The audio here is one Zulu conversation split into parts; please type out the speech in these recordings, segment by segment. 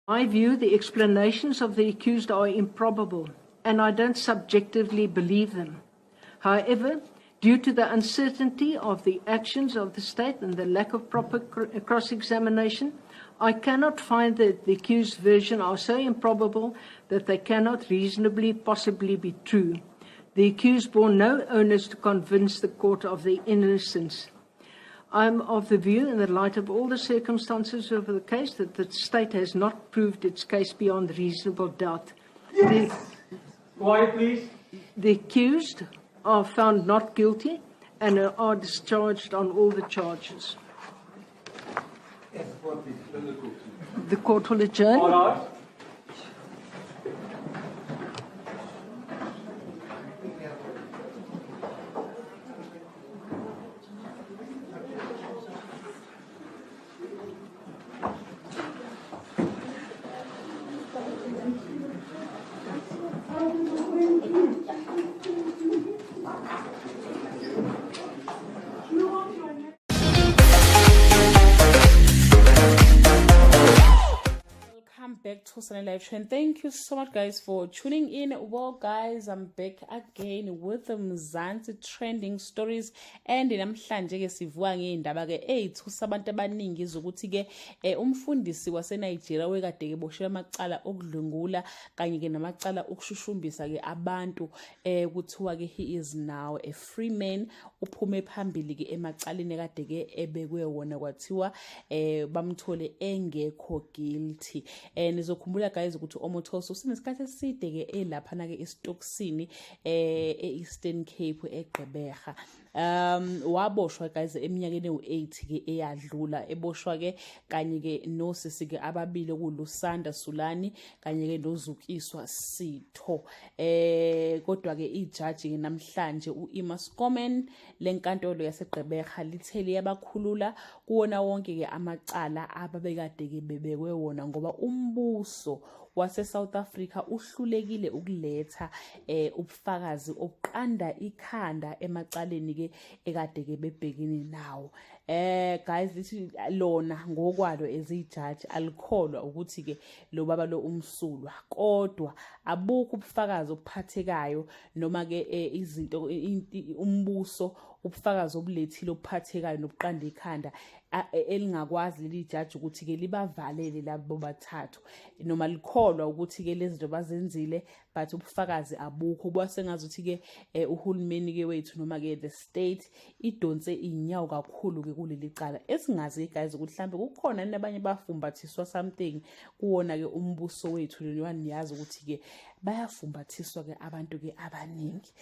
In my view, the explanations of the accused are improbable, and I don't subjectively believe them. However, due to the uncertainty of the actions of the state and the lack of proper cross-examination, I cannot find that the accused version are so improbable that they cannot reasonably possibly be true. The accused bore no onus to convince the court of their innocence. I am of the view, in the light of all the circumstances of the case, that the state has not proved its case beyond reasonable doubt. Yes! Quiet, please. The accused are found not guilty and are discharged on all the charges. The court will adjourn. All right. Back to Sunny Live Trend. Thank you so much, guys, for tuning in. Well, guys, I'm back again with the Mzansi trending stories, and namhlanje ke sivuka ngeindaba ke ezithusa abantu abaningi zokuthi ke umfundisi waseNigeria wekade eboshela amacala okudlungula kanye ke namacala okushushumbisa ke abantu kuthiwa ke he is now a free man. Uphume phambili ke emacaleni kade ke ebekwe wona kwathiwa bamthole engekho guilty. Nizokhumbula guys ukuthi Omothoso usenesikhathi eside ke elapha na ke eStoksini eEastern Cape eGqeberha. Waboshwa guys eminyakeni u8 ke eyadlula, eboshwa ke kanye ke nosisi ke ababili kuLusanda Sulani kanye ke noZukiswa Sitho. Kodwa ke ijaji namhlanje uEmma Scoman lenkantolo yaseGqeberha lithele yabakhulula kuwona wonke ke amacala ababekade ke bebekwe wona ngoba umbuso wase-South Africa uhlulekile ukuletha ubufakazi obuqanda ikhanda emacaleni ke ekade ke bebhekini nawo. Guys, lithi lona ngokwalo ezijaji alikholwa ukuthi ke lo baba lo umsulwa, kodwa abukho ubufakazi obuphathekayo noma ke izinto umbuso ubufakazi obulethile obuphathekayo nobuqanda ikhanda elingakwazi leli jaji ukuthi ke libavalele labo bathathu noma likholwa ukuthi ke lezi zinto bazenzile, but ubufakazi abukho. Kwasengazuthi ke uhulumeni ke wethu noma ke the state idonse inyawo kakhulu ke kuleli cala. Esingazi guys ukuthi mhlambe kukhona nabanye bafumbathiswa something kuwona ke umbuso wethu leniyazi ukuthi ke bayafumbathiswa ke abantu ke abaningi.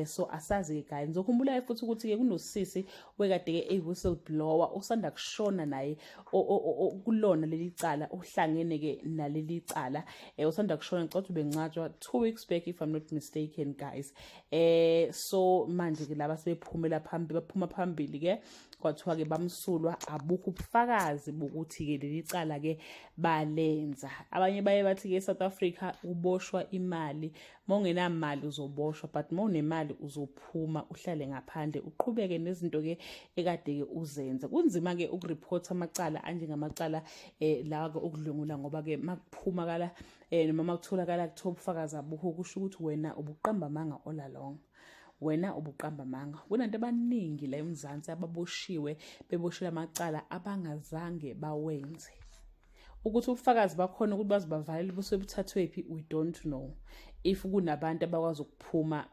So asazi ke guys, ngizokhumbula futhi ukuthi ke kunosisi wekade ke whistleblower usanda kushona naye kulona leli cala, uhlangene ke naleli cala usanda kushona ngicela ubenqatshwa 2 weeks back if I'm not mistaken guys. So manje ke laba sebephumela phambili, baphuma phambili ke kwathiwa ke bamsulwa, abukho ubufakazi bokuthi ke leli cala ke balenza. Abanye baye bathi ke South Africa uboshwa imali, mongenamali uzoboshwa, but monemali uzophuma uhlale ngaphandle uqhubeke nezinto ke ekade ke uzenza. Kunzima ke ukureporta amacala anjengamacala lawa ke okudlungula ngoba ke makuphuma kala noma makutholakala kuthiwa ubufakazi abukho kusho ukuthi wena ubuqamba amanga all along. Wena ubuqamba amanga. Kunanto abaningi la eMzansi ababoshiwe beboshela amacala abangazange bawenze. Ukuthi ubufakazi bakhona ukuthi bazibavalele bose buthathwephi we don't know. If kunabantu abakwazi ukuphuma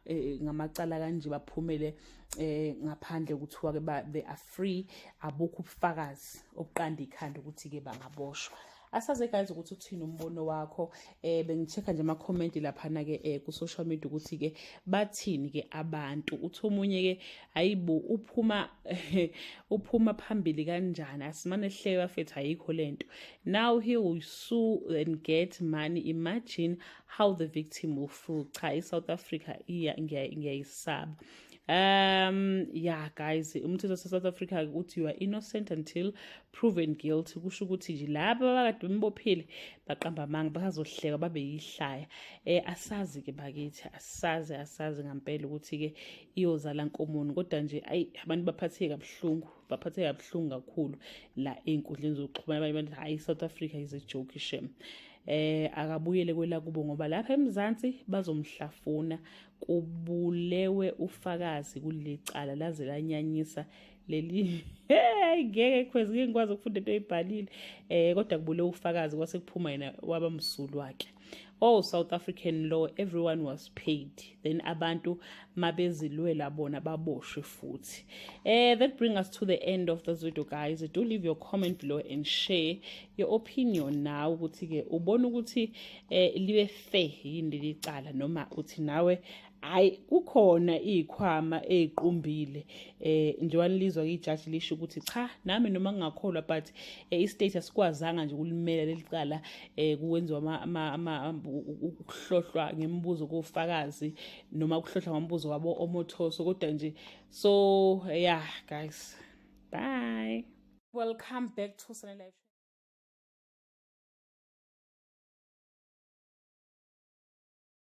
ngamacala kanje baphumele ngaphandle kuthiwa ke they are free, abukho ubufakazi obuqanda ikhanda ukuthi ke bangaboshwa. Asaze guys ukuthi uthini umbono wakho. Bengichecka nje ama comment lapha na ke ku social media ukuthi ke bathini ke abantu. Uthi omunye ke ayibo uphuma phambili kanjani, asimane hleka fethu ayikho lento. Now he will sue and get money. Imagine how the victim will feel. Cha, South Africa ngiyayisaba. Yeah guys, umthetho South Africa ukuthi you are innocent until proven guilty. Kusho ukuthi nje laba abakade bembophile baqamba amanga bazohleka babe yihlaya. Asazi ke bakithi, asazi ngempela ukuthi ke iyozala nkomoni, kodwa nje abantu baphatheka kabuhlungu kakhulu la einkundleni zokuxhumana. Abanye bathi hayi South Africa is a joke shame. akabuyele kwela kubo ngoba lapha eMzansi bazomhlafuna kubulewe ufakazi kulicala laze lanyanyisa leli ngeke khwezi ngikwazi ukufunda into oyibhalile kodwa kubule ufakazi kwase kuphuma yena wabamsulu wakhe. Oh, South African law, everyone was paid. Then abantu mabezilwela bona baboshwe futhi. That brings us to the end of this video, guys. Do leave your comment below and share your opinion now ukuthi ke ubona ukuthi libe fair yini licala noma uthi nawe hayi kukhona izikhwama eziqumbile njengoba lizwa ijaji lisho ukuthi cha nami noma ngingakholwa but istate asikwazanga nje ukulimela lelicala kuwenziwa ukuhlohlwa ngemibuzo kofakazi noma ukuhlohlwa ngombuzo wabo omothoso kodwa nje so yeah guys, bye, welcome back to Live.